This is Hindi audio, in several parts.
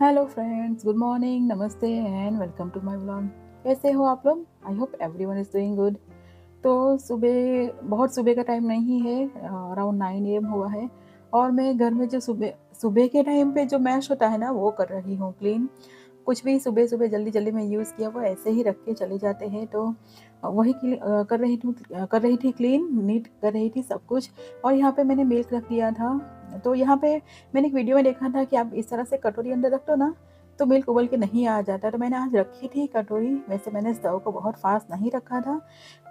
हेलो फ्रेंड्स, गुड मॉर्निंग, नमस्ते and welcome to my vlog. कैसे हो आप लोग? I hope everyone is doing good. तो बहुत सुबह का टाइम नहीं है, अराउंड 9 AM हुआ है और मैं घर में जो सुबह सुबह के टाइम पे जो मैश होता है ना वो कर रही हूँ क्लीन। कुछ भी सुबह-सुबह जल्दी-जल्दी में यूज़ किया वो ऐसे ही रख के चले जाते हैं, तो कर रही थी क्लीन, नीट कर रही थी सब कुछ। और यहाँ पे मैंने मिल्क रख दिया था। तो यहाँ पे मैंने एक वीडियो में देखा था कि आप इस तरह से कटोरी अंदर रख दो ना, तो मिल्क उबल के नहीं आ जाता। तो मैंने आज रखी थी कटोरी, वैसे मैंने स्टोव को बहुत फ़ास्ट नहीं रखा था,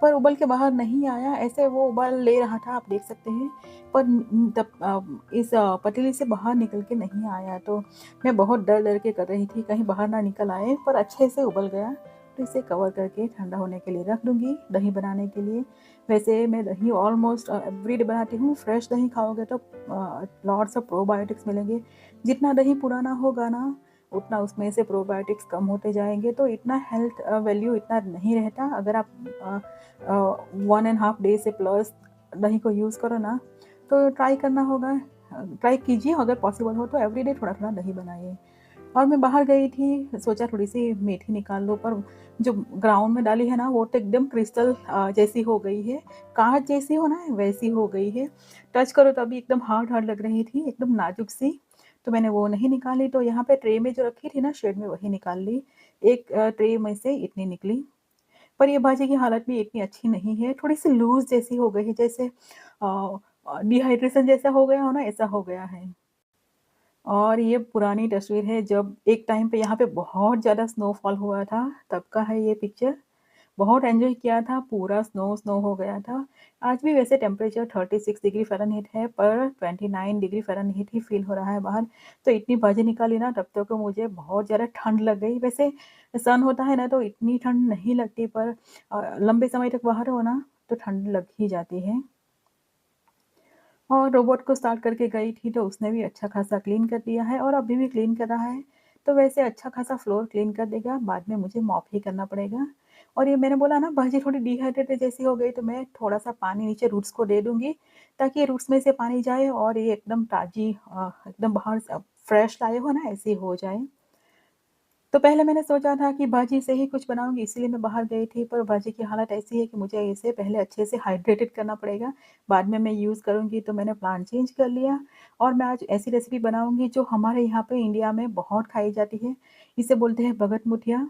पर उबल के बाहर नहीं आया, ऐसे वो उबाल ले रहा था, आप देख सकते हैं। पर इस पतीली से बाहर निकल के नहीं आया, तो मैं बहुत डर-डर के कर रही थी, कहीं बाहर ना निकल आए, पर अच्छे से उबल गया। तो इसे कवर करके ठंडा होने के लिए रख दूँगी, दही बनाने के लिए। वैसे मैं दही ऑलमोस्ट एवरीडे बनाती हूँ। फ्रेश दही खाओगे तो लॉट्स ऑफ प्रोबायोटिक्स मिलेंगे। जितना दही पुराना होगा ना, उतना उसमें से प्रोबायोटिक्स कम होते जाएँगे, तो इतना हेल्थ वैल्यू इतना नहीं रहता। अगर आप 1 एंड हाफ डे से प्लस दही को यूज़ करो ना, तो ट्राई करना होगा। ट्राई कीजिए, अगर पॉसिबल हो तो एवरीडे थोड़ा-थोड़ा दही बनाइए। और मैं बाहर गई थी, सोचा थोड़ी-सी मेथी निकाल लो, पर जो ग्राउंड में डाली है ना, वो तो एकदम क्रिस्टल जैसी हो गई है। काँच जैसी हो ना, वैसी हो गई है। टच करो तो अभी एकदम हार्ड-हार्ड लग रही थी, एकदम नाज़ुक-सी। तो मैंने वो नहीं निकाली, तो यहाँ पे ट्रे में जो रखी थी ना शेड में, वही निकाल ली। एक ट्रे में से इतनी निकली। पर ये भाजी की हालत भी इतनी अच्छी नहीं है, थोड़ी-सी लूज़ जैसी हो गई है, जैसे डिहाइड्रेशन जैसा हो गया हो ना, ऐसा हो गया है। और ये पुरानी तस्वीर है, जब एक टाइम पे यहाँ पे बहुत ज़्यादा स्नोफॉल हुआ था, तब का है ये पिक्चर। बहुत एन्जॉय किया था, पूरा स्नो हो गया था। आज भी वैसे टेम्परेचर 36 डिग्री फ़ारेनहीट है, पर 29 डिग्री फ़ारेनहीट ही फ़ील हो रहा है बाहर। तो इतनी बाजी निकाली ना, तब तक तो मुझे बहुत ज़्यादा ठंड लग गई। वैसे सन होता है ना, तो इतनी ठंड नहीं लगती, पर लंबे समय तक बाहर हो ना, तो ठंड लग ही जाती है। और रोबोट को स्टार्ट करके गई थी, तो उसने भी अच्छा खासा क्लीन कर दिया है और अभी भी क्लीन कर रहा है। तो वैसे अच्छा खासा फ्लोर क्लीन कर देगा, बाद में मुझे मॉप ही करना पड़ेगा। और ये मैंने बोला ना, भाजी थोड़ी डिहाइड्रेटेड जैसी हो गई, तो मैं थोड़ा-सा पानी नीचे रूट्स को दे दूँगी, ताकि रूट्स में से पानी जाए और ये एकदम ताज़ी एकदम बाहर से फ्रेश लाए हो ना, ऐसी हो जाए। तो पहले मैंने सोचा था कि भाजी से ही कुछ बनाऊँगी, इसीलिए मैं बाहर गई थी, पर भाजी की हालत ऐसी है कि मुझे इसे पहले अच्छे से हाइड्रेटेड करना पड़ेगा, बाद में मैं यूज़ करूँगी। तो मैंने प्लान चेंज कर लिया और मैं आज ऐसी रेसिपी बनाऊँगी जो हमारे यहाँ पे इंडिया में बहुत खाई जाती है। इसे बोलते हैं भगत मुठिया।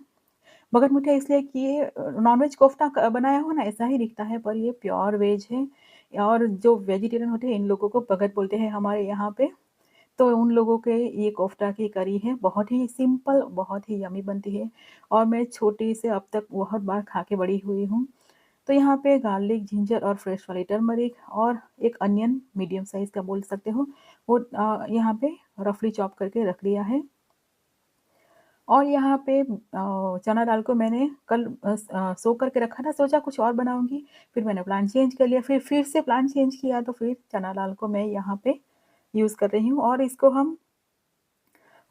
भगत मुठिया इसलिए कि ये नॉन-वेज कोफ्ता बनाया हो ना, ऐसा ही दिखता है, पर ये प्योर वेज है। और जो वेजिटेरियन होते हैं, इन लोगों को भगत बोलते हैं हमारे यहाँ पे। तो उन लोगों के ये कोफ्ता की करी है, बहुत ही सिंपल, बहुत ही यम्मी बनती है और मैं छोटी से अब तक बहुत बार खा के बड़ी हुई हूँ। तो यहाँ पे गार्लिक, जिंजर और फ्रेश वाली टर्मरिक और एक अनियन मीडियम साइज़ का बोल सकते हो, वो यहाँ पे रफली चॉप करके रख लिया है। और यहाँ पे चना दाल को मैंने कल सोक करके रखा था, सोचा कुछ और बनाऊँगी, फिर मैंने प्लान चेंज कर लिया, फिर से प्लान चेंज किया, तो फिर चना दाल को मैं यहाँ पे यूज़ कर रही हूँ और इसको हम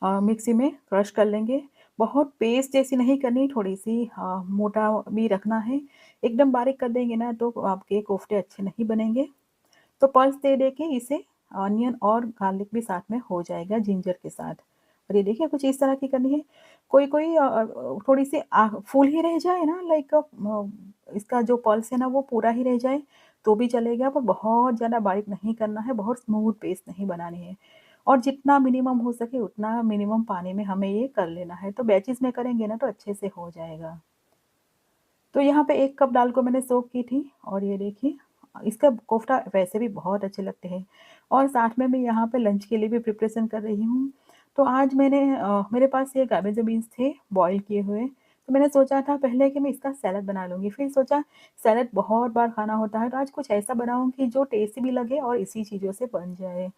मिक्सी में क्रश कर लेंगे। बहुत पेस्ट जैसी नहीं करनी, थोड़ी-सी मोटा भी रखना है। एकदम बारीक कर देंगे ना, तो आपके कोफ्ते अच्छे नहीं बनेंगे। तो पल्स दे के इसे ऑनियन और गार्लिक भी साथ में हो जाएगा जिंजर के साथ। और ये देखिए कुछ इस तरह की करनी है। कोई-कोई थोड़ी-सी फुल ही रह जाए ना, लाइक इसका जो पल्स है ना वो पूरा ही रह जाए, तो भी चलेगा, पर बहुत ज़्यादा बारीक नहीं करना है, बहुत स्मूथ पेस्ट नहीं बनानी है। और जितना मिनिमम हो सके उतना मिनिमम पानी में हमें ये कर लेना है, तो बैचेज़ में करेंगे ना तो अच्छे से हो जाएगा। तो यहाँ पे 1 कप दाल को मैंने सोक की थी और ये देखिए इसका कोफ्ता वैसे भी बहुत अच्छे लगते हैं। और साथ में मैं यहाँ पे लंच के लिए भी प्रिपरेशन कर रही हूँ। तो आज मेरे पास ये गार्बेज बीन्स थे बॉयल किए हुए, तो मैंने सोचा था पहले कि मैं इसका सैलेड बना लूँगी। फिर सोचा सैलेड बहुत बार खाना होता है, तो आज कुछ ऐसा बनाऊँगी जो टेस्टी भी लगे और इसी चीज़ों से बन जाए।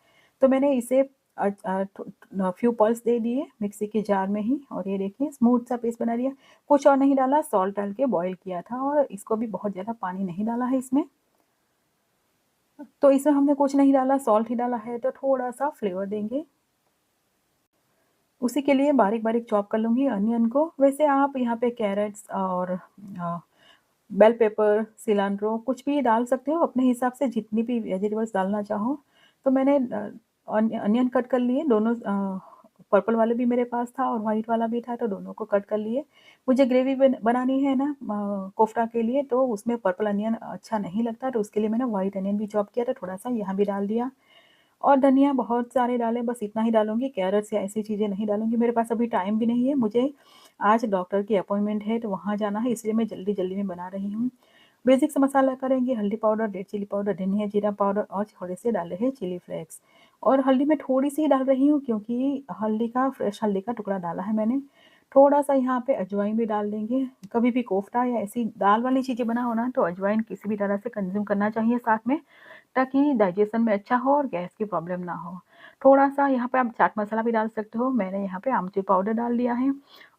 तो मैंने इसे फ्यू पल्स दे दिए मिक्सी के जार में ही और ये देखिए स्मूथ सा पेस्ट बना दिया। कुछ और नहीं डाला, सॉल्ट डाल के बॉयल किया था और इसको भी बहुत ज़्यादा पानी नहीं डाला है इसमें। तो इसमें हमने कुछ नहीं डाला, सॉल्ट ही डाला है, तो थोड़ा-सा फ्लेवर देंगे। उसी के लिए बारीक-बारीक चॉप कर लूँगी अनियन को। वैसे आप यहाँ पे कैरेट्स और बेल पेपर, सिलांट्रो कुछ भी डाल सकते हो अपने हिसाब से, जितनी भी वेजिटेबल्स डालना चाहो। तो मैंने अनियन कट कर लिए दोनों पर्पल वाले भी मेरे पास था और व्हाइट वाला भी था, तो दोनों को कट कर लिए। मुझे ग्रेवी बनानी है ना कोफ्ता के लिए, तो उसमें पर्पल अनियन अच्छा नहीं लगता, तो उसके लिए मैंने व्हाइट अनियन भी चॉप किया था, थोड़ा-सा यहाँ भी डाल दिया। और धनिया बहुत सारे डाले, बस इतना ही डालूँगी, कैरट्स या ऐसी चीज़ें नहीं डालूँगी। मेरे पास अभी टाइम भी नहीं है, मुझे आज डॉक्टर की अपॉइंटमेंट है, तो वहाँ जाना है, इसलिए मैं जल्दी-जल्दी में बना रही हूँ। बेसिक से मसाला करेंगे, हल्दी पाउडर, रेड चिली पाउडर, धनिया जीरा पाउडर और थोड़े से डाले हैं चिली फ्लेक्स। और हल्दी मैं थोड़ी-सी ही डाल रही हूँ, क्योंकि फ्रेश हल्दी का टुकड़ा डाला है मैंने। थोड़ा-सा यहाँ पे अजवाइन भी डाल देंगे। कभी भी कोफ्ता या ऐसी दाल वाली चीज़ें बनाओ ना, तो अजवाइन किसी भी तरह से कंज़्यूम करना चाहिए साथ में, ताकि डाइजेशन में अच्छा हो और गैस की प्रॉब्लम ना हो। थोड़ा-सा यहाँ पे आप चाट मसाला भी डाल सकते हो, मैंने यहाँ पे आमचूर पाउडर डाल दिया है।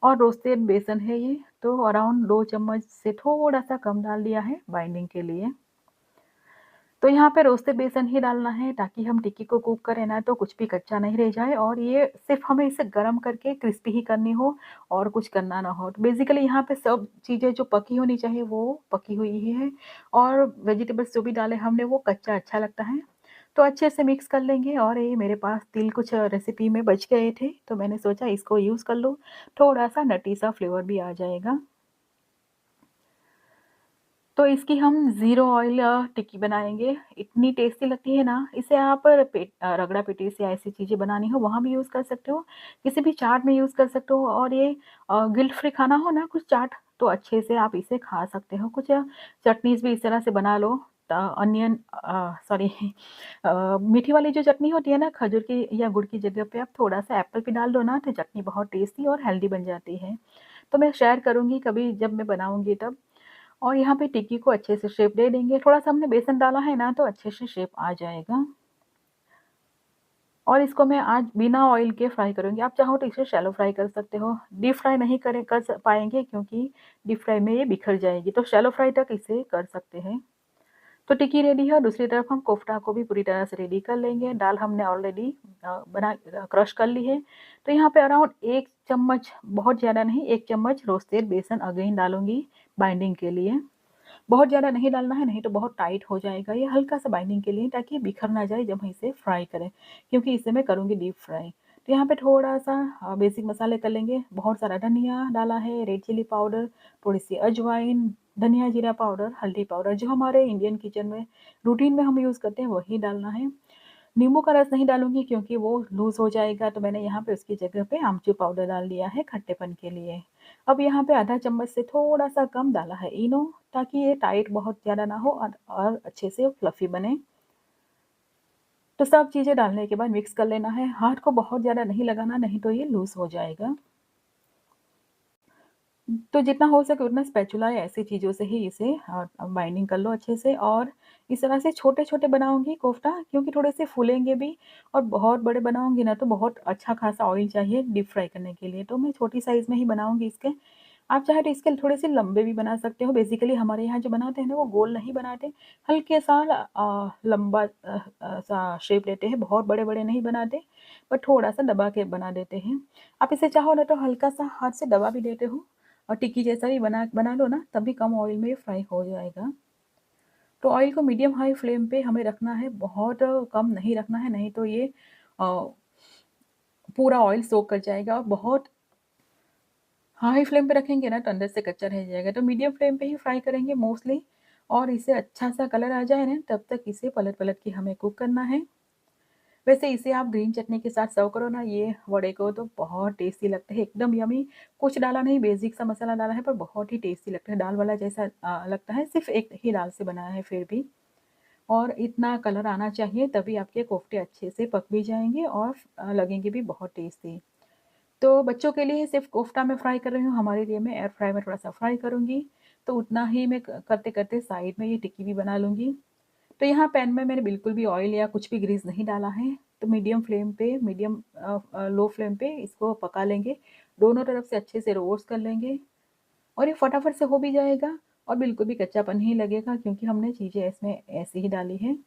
और रोस्टेड बेसन है ये, तो अराउंड 2 चम्मच से थोड़ा-सा कम डाल दिया है बाइंडिंग के लिए। तो यहाँ पे रोस्टेड बेसन ही डालना है, ताकि हम टिक्की को कुक करें ना, तो कुछ भी कच्चा नहीं रह जाए, और ये सिर्फ़ हमें इसे गरम करके क्रिस्पी ही करनी हो और कुछ करना ना हो। तो बेसिकली यहाँ पे सब चीज़ें जो पकी होनी चाहिए वो पकी हुई ही है, और वेजिटेबल्स जो भी डाले हमने वो कच्चा अच्छा लगता है। तो अच्छे से मिक्स कर लेंगे, और ये मेरे पास तिल कुछ रेसिपी में बच गए थे, तो मैंने सोचा इसको यूज़ कर लूँ, थोड़ा-सा नटी सा फ्लेवर भी आ जाएगा। तो इसकी हम ज़ीरो ऑयल टिक्की बनाएँगे, इतनी टेस्टी लगती है ना, इसे आप रगड़ा पेटीस या ऐसी चीज़ें बनानी हो वहाँ भी यूज़ कर सकते हो, किसी भी चाट में यूज़ कर सकते हो, और ये गिल्ट फ्री खाना हो ना कुछ चाट, तो अच्छे से आप इसे खा सकते हो। कुछ चटनीज़ भी इस तरह से बना लो, अनियन सॉरी मीठी वाली जो चटनी होती है ना खजूर की या गुड़ की जगह पे आप थोड़ा-सा एप्पल भी डाल दो ना, तो चटनी बहुत टेस्टी और हेल्दी बन जाती है। तो मैं शेयर करूँगी कभी जब मैं बनाऊँगी तब। और यहाँ पे टिक्की को अच्छे से शेप दे देंगे, थोड़ा-सा हमने बेसन डाला है ना, तो अच्छे से शेप आ जाएगा। और इसको मैं आज बिना ऑयल के फ्राई करूँगी, आप चाहो तो इसे शैलो फ्राई कर सकते हो। डीप फ्राई नहीं करें कर स पाएँगे, क्योंकि डीप फ्राई में ये बिखर जाएगी, तो शैलो फ्राई तक इसे कर सकते हैं। तो टिक्की रेडी है, और दूसरी तरफ हम कोफ्ता को भी पूरी तरह से रेडी कर लेंगे। दाल हमने ऑलरेडी क्रश कर ली है। तो यहाँ पे अराउंड 1 चम्मच, बहुत ज़्यादा नहीं, 1 चम्मच रोस्टेड बेसन अगेन डालूँगी बाइंडिंग के लिए। बहुत ज़्यादा नहीं डालना है, नहीं तो बहुत टाइट हो जाएगा। ये हल्का-सा बाइंडिंग के लिए, ताकि बिखर ना जाए जब हम इसे फ्राई करें, क्योंकि इसे मैं करूँगी डीप फ्राई। तो यहाँ पे थोड़ा-सा बेसिक मसाले कर लेंगे। बहुत सारा धनिया डाला है, रेड चिली पाउडर, थोड़ी-सी अजवाइन, धनिया जीरा पाउडर, हल्दी पाउडर, जो हमारे इंडियन किचन में रूटीन में हम यूज़ करते हैं वही डालना है। नींबू का रस नहीं डालूँगी, क्योंकि वो लूज़ हो जाएगा, तो मैंने यहाँ पे उसकी जगह पे आमचूर पाउडर डाल दिया है खट्टेपन के लिए। अब यहाँ पे आधा चम्मच से थोड़ा-सा कम डाला है इनो, ताकि ये टाइट बहुत ज़्यादा ना हो, और अच्छे से फ्लफ़ी बने। तो सब चीज़ें डालने के बाद मिक्स कर लेना है। हाथ को बहुत ज़्यादा नहीं लगाना, नहीं तो ये लूज़ हो जाएगा। तो जितना हो सके उतना स्पैचुला या ऐसी चीज़ों से ही इसे बाइंडिंग कर लो अच्छे से, और इस तरह से छोटे-छोटे बनाऊँगी कोफ्ता, क्योंकि थोड़े से फूलेंगे भी, और बहुत बड़े बनाऊँगी ना, तो बहुत अच्छा खासा ऑयल चाहिए डीप फ्राई करने के लिए, तो मैं छोटी साइज़ में ही बनाऊँगी इसके। आप चाहे तो इसके थोड़े से लंबे भी बना सकते हो, बेसिकली हमारे यहाँ जो बनाते हैं ना वो गोल नहीं बनाते, हल्के सा लंबा सा शेप देते हैं, बहुत बड़े-बड़े नहीं बनाते, पर थोड़ा-सा दबा के बना देते हैं। आप इसे चाहो ना तो हल्का-सा हाथ से दबा भी देते हो, और टिक्की जैसा भी बना बना लो ना, तब भी कम ऑयल में ये फ्राई हो जाएगा। तो ऑयल को मीडियम हाई फ्लेम पे हमें रखना है, बहुत कम नहीं रखना है, नहीं तो ये अ, पूरा ऑयल सोक कर जाएगा, और बहुत हाई फ्लेम पे रखेंगे ना, तो अंदर से कच्चा रह जाएगा। तो मीडियम फ्लेम पे ही फ्राई करेंगे मोस्टली, और इसे अच्छा-सा कलर आ जाए ना, तब तक इसे पलट-पलट के हमें कुक करना है। वैसे इसे आप ग्रीन चटनी के साथ सर्व करो ना, ये वड़े को, तो बहुत टेस्टी लगते हैं, एकदम यम्मी। कुछ डाला नहीं, बेसिक सा मसाला डाला है, पर बहुत ही टेस्टी लगता है, दाल वाला जैसा लगता है, सिर्फ़ एक ही दाल से बना है फिर भी। और इतना कलर आना चाहिए, तभी आपके कोफ्ते अच्छे से पक भी जाएँगे, और लगेंगे भी बहुत टेस्टी। तो बच्चों के लिए सिर्फ़ कोफ्ता मैं फ्राई कर रही हूँ, हमारे लिए मैं एयर फ्राई में थोड़ा-सा फ्राई करूँगी, तो उतना ही मैं क करते-करते साइड में ये टिक्की भी बना लूँगी। तो यहाँ पैन में मैंने बिल्कुल भी ऑयल या कुछ भी ग्रीस नहीं डाला है, तो मीडियम फ्लेम पे, लो फ्लेम पे इसको पका लेंगे। दोनों तरफ से अच्छे से रोस्ट कर लेंगे, और ये फटाफट से हो भी जाएगा, और बिल्कुल भी कच्चापन नहीं लगेगा, क्योंकि हमने चीज़ें इसमें ऐसी ही डाली हैं।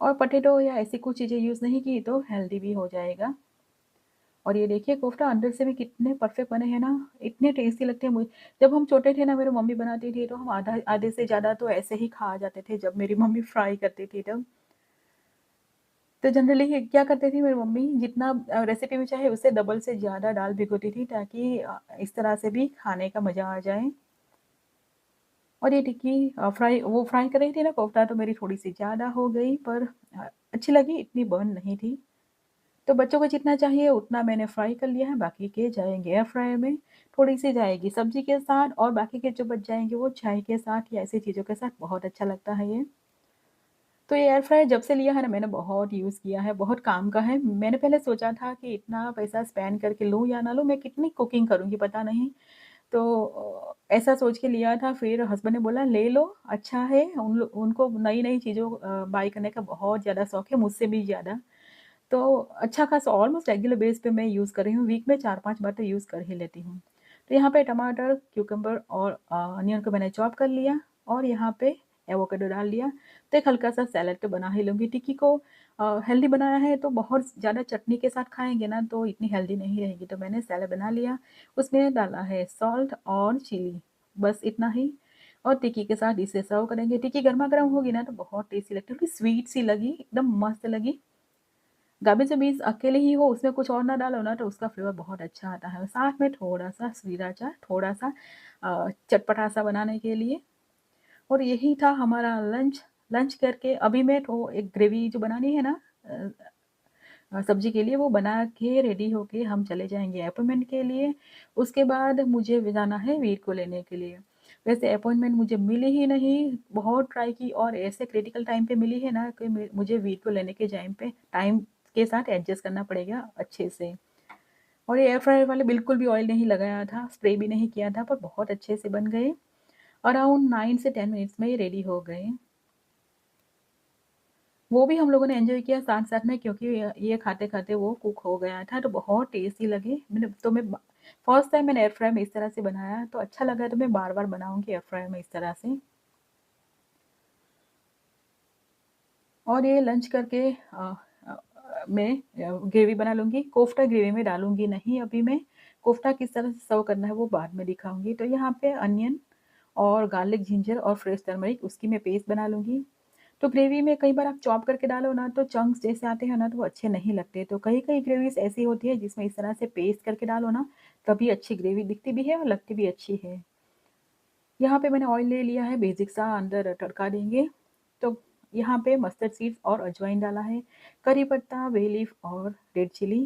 और पोटैटो या ऐसी कुछ चीज़ें यूज़ नहीं की, तो हेल्दी भी हो जाएगा। और ये देखिए कोफ्ता अंदर से भी कितने परफेक्ट बने हैं ना, इतने टेस्टी लगते हैं मुझे। जब हम छोटे थे ना, मेरी मम्मी बनाती थी, तो हम आधे से ज़्यादा तो ऐसे ही खा जाते थे, जब मेरी मम्मी फ्राई करती थी तब। तो जनरली क्या करती थी मेरी मम्मी, जितना रेसिपी में चाहे उससे डबल से ज़्यादा दाल भिगोती थी, ताकि इस तरह से भी खाने का मज़ा आ जाए। और ये टिक्की फ्राई कर रही थी ना कोफ्ता, तो मेरी थोड़ी-सी ज़्यादा हो गई, पर अच्छी लगी, इतनी बर्न नहीं थी। तो बच्चों को जितना चाहिए उतना मैंने फ्राई कर लिया है, बाकी के जाएँगे एयर फ्रायर में। थोड़ी-सी जाएगी सब्ज़ी के साथ, और बाकी के जो बच जाएँगे वो चाय के साथ या ऐसी चीज़ों के साथ, बहुत अच्छा लगता है ये। तो ये एयर फ्रायर जब से लिया है ना, मैंने बहुत यूज़ किया है, बहुत काम का है। मैंने पहले सोचा था कि इतना पैसा स्पेंड करके लूँ या ना लूँ, मैं कितनी कुकिंग करूँगी पता नहीं। तो ऐसा सोच के लिया था, फिर हस्बैंड ने बोला ले लो, अच्छा है। उनको नई-नई चीज़ों बाय करने का बहुत ज़्यादा शौक है, मुझसे भी ज़्यादा। तो अच्छा खासा ऑलमोस्ट रेगुलर बेस पे मैं यूज़ कर रही हूँ, वीक में 4-5 बार तो यूज़ कर ही लेती हूँ। तो यहाँ पे टमाटर, क्यूकम्बर और अनियन को मैंने चॉप कर लिया, और यहाँ पे एवोकाडो डाल लिया। तो एक हल्का-सा सैलेड तो बना ही लूँगी। टिक्की को हेल्दी बनाया है, तो बहुत ज़्यादा चटनी के साथ खाएँगे ना, तो इतनी हेल्दी नहीं रहेगी, तो मैंने सैलेड बना लिया। उसमें डाला है सॉल्ट और चिली, बस इतना ही। और टिक्की के साथ इसे सर्व करेंगे। टिक्की गरमा-गरम होगी ना, तो बहुत टेस्टी लगती है, थोड़ी स्वीट सी लगी, एकदम मस्त लगी। गार्लिक से बीन्स अकेले ही हो, उसमें कुछ और ना डालो ना, तो उसका फ्लेवर बहुत अच्छा आता है। और साथ में थोड़ा-सा श्रीराचा, थोड़ा-सा चटपटा-सा बनाने के लिए। और यही था हमारा लंच। लंच करके अभी मैं तो एक ग्रेवी जो बनानी है ना अ सब्ज़ी के लिए, वो बना के रेडी होके हम चले जाएँगे अपॉइंटमेंट के लिए। उसके बाद मुझे भी जाना है वीर को लेने के लिए। वैसे अपॉइंटमेंट मुझे मिली ही नहीं, बहुत ट्राई की, और ऐसे क्रिटिकल टाइम पे मिली है ना कि मुझे वीर को लेने के टाइम के साथ एडजस्ट करना पड़ेगा अच्छे से। और ये एयर फ्रायर वाले बिल्कुल भी ऑयल नहीं लगाया था, स्प्रे भी नहीं किया था, पर बहुत अच्छे से बन गए। अराउंड 9 से 10 मिनट्स में ये रेडी हो गए। वो भी हम लोगों ने एन्जॉय किया साथ-साथ में, क्योंकि ये खाते-खाते वो कुक हो गया था, तो बहुत टेस्टी लगे। मैं फर्स्ट टाइम मैंने एयर फ्रायर में इस तरह से बनाया, तो अच्छा लगा, तो मैं बार-बार बनाऊँगी एयर फ्रायर में इस तरह से। और ये लंच करके मैं ग्रेवी बना लूँगी। कोफ्ता ग्रेवी में डालूँगी नहीं अभी मैं। कोफ्ता किस तरह से सर्व करना है वो बाद में दिखाऊँगी। तो यहाँ पे अनियन और गार्लिक, जिंजर और फ्रेश टर्मरिक, उसकी मैं पेस्ट बना लूँगी। तो ग्रेवी में कई बार आप चॉप करके डालो ना, तो चंक्स जैसे आते हैं ना, तो वो अच्छे नहीं लगते। तो कई-कई ग्रेवीज़ ऐसी होती है जिसमें इस तरह से पेस्ट करके डालो ना, तभी अच्छी ग्रेवी दिखती भी है और लगती भी अच्छी है। यहाँ पे मैंने ऑयल ले लिया है, बेसिक सा अंदर तड़का देंगे। तो यहाँ पे मस्टर्ड सीड्स और अजवाइन डाला है, करी पत्ता, बे लीफ और रेड चिली,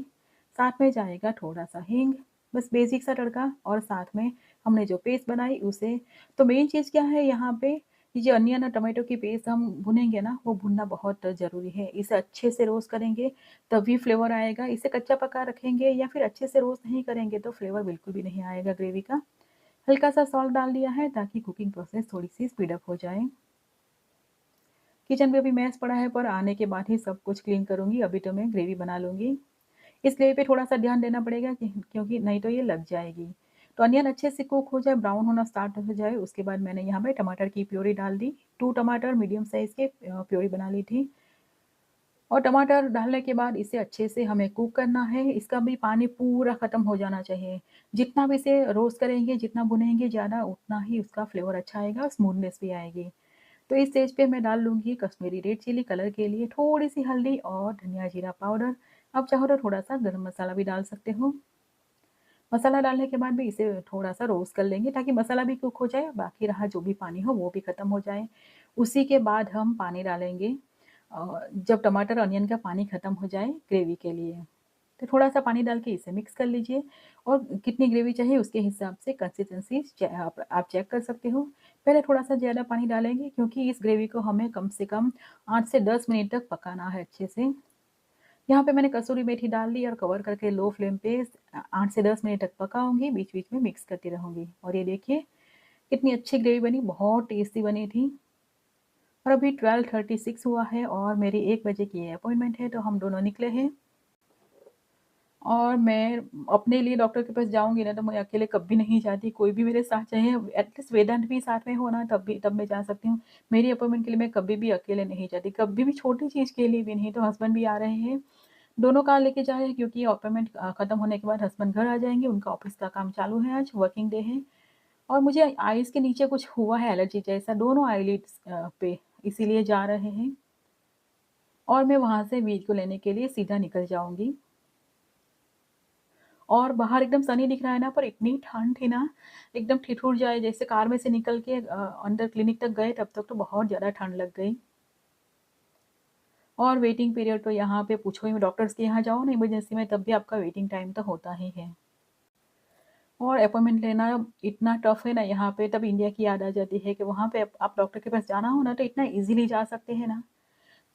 साथ में जाएगा थोड़ा-सा हींग, बस बेसिक सा तड़का, और साथ में हमने जो पेस्ट बनाई उसे। तो मेन चीज़ क्या है यहाँ पे, ये जो अनियन और टोमेटो की पेस्ट हम भुनेंगे ना, वो भुनना बहुत ज़रूरी है। इसे अच्छे से रोस्ट करेंगे, तभी फ्लेवर आएगा। इसे कच्चा-पक्का रखेंगे या फिर अच्छे से रोस्ट नहीं करेंगे, तो फ्लेवर बिल्कुल भी नहीं आएगा ग्रेवी का। हल्का-सा सॉल्ट डाल दिया है, ताकि कुकिंग प्रोसेस थोड़ी-सी स्पीड अप हो जाए। किचन में भी मैस पड़ा है, पर आने के बाद ही सब कुछ क्लीन करूँगी, अभी तो मैं ग्रेवी बना लूँगी। इस ग्रेवी पे थोड़ा-सा ध्यान देना पड़ेगा, क्योंकि नहीं तो ये लग जाएगी। तो अनियन अच्छे से कुक हो जाए, ब्राउन होना स्टार्ट हो जाए, उसके बाद मैंने यहाँ पे टमाटर की प्यूरी डाल दी। 2 टमाटर मीडियम साइज़ के प्यूरी बना ली थी। और टमाटर डालने के बाद इसे अच्छे से हमें कुक करना है, इसका भी पानी पूरा ख़त्म हो जाना चाहिए। जितना भी इसे रोस्ट करेंगे, जितना भुनेंगे ज़्यादा, उतना ही उसका फ्लेवर अच्छा आएगा और स्मूथनेस भी आएगी। तो इस स्टेज पे मैं डाल लूँगी कश्मीरी रेड चिली कलर के लिए, थोड़ी-सी हल्दी और धनिया जीरा पाउडर। आप चाहो तो थोड़ा-सा गरम मसाला भी डाल सकते हो। मसाला डालने के बाद भी इसे थोड़ा-सा रोस्ट कर लेंगे, ताकि मसाला भी कुक हो जाए, बाकी रहा जो भी पानी हो वो भी ख़त्म हो जाए। उसी के बाद हम पानी डालेंगे जब टमाटर अनियन का पानी ख़त्म हो जाए ग्रेवी के लिए। तो थोड़ा-सा पानी डाल के इसे मिक्स कर लीजिए, और कितनी ग्रेवी चाहिए उसके हिसाब से कंसिस्टेंसी आप चेक कर सकते हो। पहले थोड़ा-सा ज़्यादा पानी डालेंगे, क्योंकि इस ग्रेवी को हमें कम से कम 8 से 10 मिनट तक पकाना है अच्छे से। यहाँ पे मैंने कसूरी मेथी डाल दी और कवर करके लो फ्लेम पे 8 से 10 मिनट तक पकाऊँगी, बीच-बीच में मिक्स करती रहूँगी। और ये देखिए कितनी अच्छी ग्रेवी बनी, बहुत टेस्टी बनी थी। और अभी 12:36 हुआ है, और मेरी 1 बजे की अपॉइंटमेंट है, तो हम दोनों निकले हैं। और मैं अपने लिए डॉक्टर के पास जाऊँगी ना, तो मैं अकेले कभी नहीं जाती, कोई भी मेरे साथ चाहिए, एटलीस्ट वेदांत भी साथ में हो ना, तब मैं जा सकती हूँ। मेरी अपॉइंटमेंट के लिए मैं कभी भी अकेले नहीं जाती, कभी भी छोटी चीज़ के लिए भी नहीं। तो हस्बैंड भी आ रहे हैं, दोनों कार लेके जा रहे हैं, क्योंकि अपॉइंटमेंट खत्म होने के बाद हस्बैंड घर आ जाएँगे, उनका ऑफ़िस का काम चालू है, आज वर्किंग डे है। और मुझे आइज़ के नीचे कुछ हुआ है एलर्जी जैसा, दोनों आईलिड्स पे, इसीलिए जा रहे हैं। और मैं वहाँ से वीर को लेने के लिए सीधा निकल जाऊँगी। और बाहर एकदम सनी दिख रहा है ना, पर इतनी ठंड थी ना, एकदम ठिठुर जाए जैसे कार में से निकल के अंदर क्लिनिक तक गए तब तक तो बहुत ज़्यादा ठंड लग गई। और वेटिंग पीरियड तो यहाँ पे पूछो ही मत, डॉक्टर्स के यहाँ जाओ ना इमरजेंसी में तब भी आपका वेटिंग टाइम तो होता ही है। और अपॉइंटमेंट लेना इतना टफ है ना यहाँ पे, तब इंडिया की याद आ जाती है कि वहाँ पे आप डॉक्टर के पास जाना हो ना तो इतना ईज़िली जा सकते हैं ना।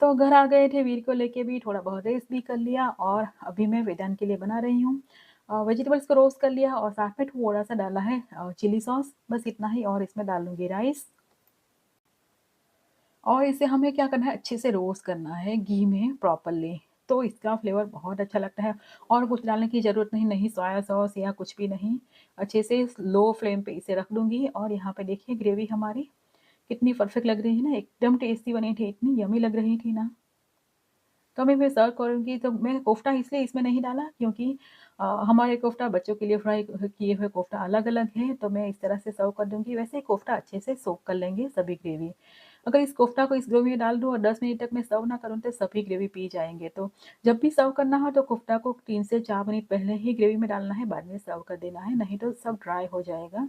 तो घर आ गए थे वीर को लेके भी, थोड़ा बहुत रेस्ट भी कर लिया और अभी मैं वेदांत के लिए बना रही हूँ। वेजिटेबल्स को रोस्ट कर लिया और साथ में थोड़ा-सा डाला है चिली सॉस, बस इतना ही। और इसमें डालूँगी राइस और इसे हमें क्या करना है, अच्छे से रोस्ट करना है घी में प्रॉपरली, तो इसका फ्लेवर बहुत अच्छा लगता है। और कुछ डालने की ज़रूरत नहीं, नहीं सोया सॉस या कुछ भी नहीं। अच्छे से लो फ्लेम पे इसे रख दूँगी और यहाँ पे देखिए ग्रेवी हमारी कितनी परफेक्ट लग रही है ना, एकदम टेस्टी बनी थी, इतनी यम्मी लग रही थी ना। तो अभी मैं सर्व करूँगी तो मैं कोफ्ता इसलिए इसमें नहीं डाला क्योंकि हमारे कोफ्ता बच्चों के लिए फ्राई किए हुए कोफ्ता अलग-अलग हैं, तो मैं इस तरह से सर्व कर दूँगी। वैसे ही कोफ्ता अच्छे से सोक कर लेंगे सभी ग्रेवी। अगर इस कोफ्ता को इस ग्रेवी में डाल दूँ और 10 मिनट तक मैं सर्व ना करूँ तो सभी ग्रेवी पी जाएँगे। तो जब भी सर्व करना हो तो कोफ्ता को 3 से 4 मिनट पहले ही ग्रेवी में डालना है, बाद में सर्व कर देना है, नहीं तो सब ड्राई हो जाएगा।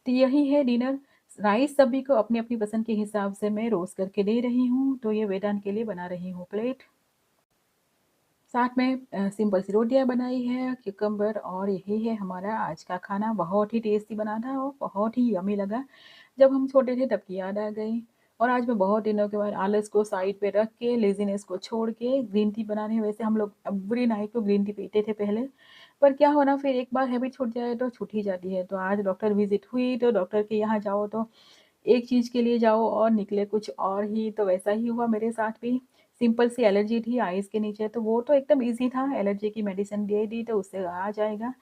तो यही है डिनर। राइस सभी को अपनी-अपनी पसंद के हिसाब से मैं रोस्ट करके दे रही हूँ, तो ये वेदांत के लिए बना रही हूँ प्लेट। साथ में सिंपल सी रोटियाँ बनाई है, क्यूकम्बर, और यही है हमारा आज का खाना। बहुत ही टेस्टी बना था और बहुत ही यम्मी लगा। जब हम छोटे थे तब की याद आ गई। और आज मैं बहुत दिनों के बाद आलस को साइड पे रख के, लेज़ीनेस को छोड़ के ग्रीन टी बना रही हूँ। वैसे हम लोग एवरी नाइट को ग्रीन टी पीते थे पहले, पर क्या हो ना, फिर एक बार हैबिट छूट जाए तो छूट ही जाती है। तो आज डॉक्टर विज़िट हुई तो डॉक्टर के यहाँ जाओ तो एक चीज़ के लिए जाओ और निकले कुछ और ही, तो वैसा ही हुआ मेरे साथ भी। सिंपल सी एलर्जी थी आइज़ के नीचे, तो वो तो एकदम ईज़ी था, एलर्जी की मेडिसिन दे दी तो उससे आ जाएगा।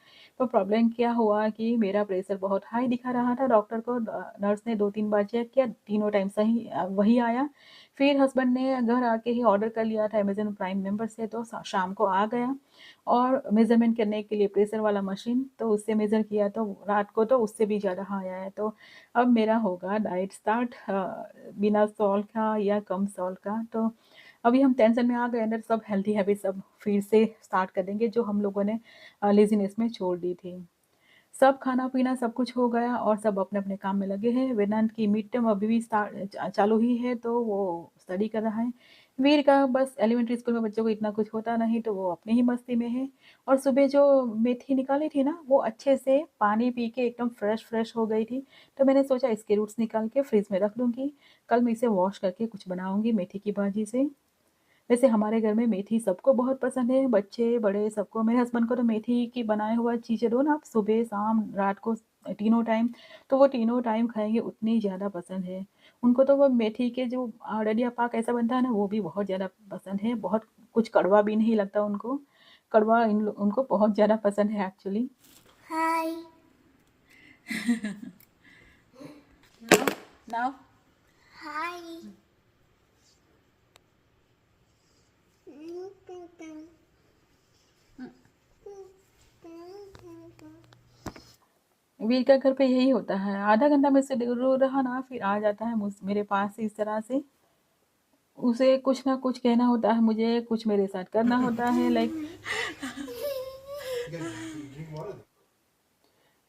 तो प्रॉब्लम क्या हुआ कि मेरा प्रेशर बहुत हाई दिखा रहा था, डॉक्टर को नर्स ने 2-3 बार चेक किया, तीनों टाइम सही वही आया। फिर हस्बैंड ने घर आके ही ऑर्डर कर लिया था अमेज़न प्राइम मेंबर से, तो शाम को आ गया। और मेज़रमेंट करने के लिए प्रेशर वाला मशीन, तो उससे मेज़र किया तो रात को तो उससे भी ज़्यादा हाई आया। तो अब मेरा होगा डाइट स्टार्ट, बिना सॉल्ट का या कम सॉल्ट का। तो अभी हम टेंशन में आ गए अंदर, सब हेल्दी हैबिट्स अब फिर से स्टार्ट कर देंगे जो हम लोगों ने लेज़ीनेस में छोड़ दी थी। सब खाना-पीना सब कुछ हो गया और सब अपने-अपने काम में लगे हैं। वेदांत की मिड टर्म अभी भी चालू ही है, तो वो स्टडी कर रहा है। वीर का बस एलिमेंट्री स्कूल में बच्चों को इतना कुछ होता नहीं, तो वो अपनी ही मस्ती में है। और सुबह जो मेथी निकाली थी ना, वो अच्छे से पानी पी के एकदम फ्रेश-फ्रेश हो गई थी। तो मैंने सोचा इसके रूट्स निकाल के फ्रिज में रख दूँगी। कल मैं इसे वॉश करके कुछ बनाऊँगी मेथी की भाजी से। वैसे हमारे घर में मेथी सबको बहुत पसंद है, बच्चे, बड़े सबको। मेरे हस्बैंड को तो मेथी की बनाया हुआ चीज़ें दो ना आप सुबह, शाम, रात को तीनों टाइम, तो वो तीनों टाइम खाएँगे, उतनी ज़्यादा पसंद है। उनको तो वो मेथी के जो डलिया पाक ऐसा बनता है ना, वो भी बहुत ज़्यादा पसंद है। बहुत कुछ कड़वा भी नहीं लगता उनको। कड़वा उनको बहुत ज़्यादा पसंद है एक्चुअली। Hi. Now Hi. वीर का घर पे यही होता है, आधा घंटा मुझसे दूर रहा ना फिर आ जाता है मेरे पास इस तरह से। उसे कुछ ना कुछ कहना होता है, मुझे कुछ मेरे साथ करना होता है, लाइक।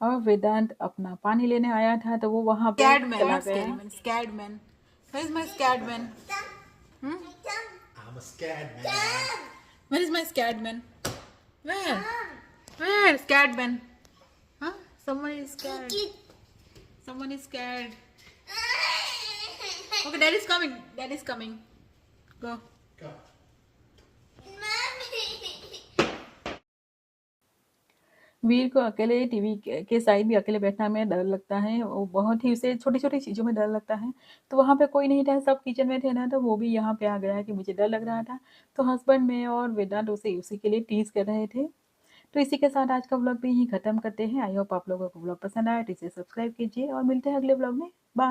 और वेदांत अपना पानी लेने आया था तो वो वहां पे Scared man, चला not scary गया। man, scared man. Where is my scared man? I'm a scared man. Where is my scared man? Where? Where? Scared man. Huh? Someone is scared. Someone is scared. Okay, dad is coming. Dad is coming. Go. वीर को अकेले टीवी के साइड भी अकेले बैठना में डर लगता है, वो बहुत ही, उसे छोटी-छोटी चीज़ों में डर लगता है। तो वहाँ पे कोई नहीं था, सब किचन में थे ना, तो वो भी यहाँ पे आ गया कि मुझे डर लग रहा था। तो हस्बैंड, मैं और वेदांत उसे उसी के लिए टीज़ कर रहे थे। तो इसी के साथ आज का व्लॉग भी यहीं खत्म करते हैं। आई होप आप लोगों को व्लॉग पसंद आया तो इसे सब्सक्राइब कीजिए और मिलते हैं अगले व्लॉग में। बाय।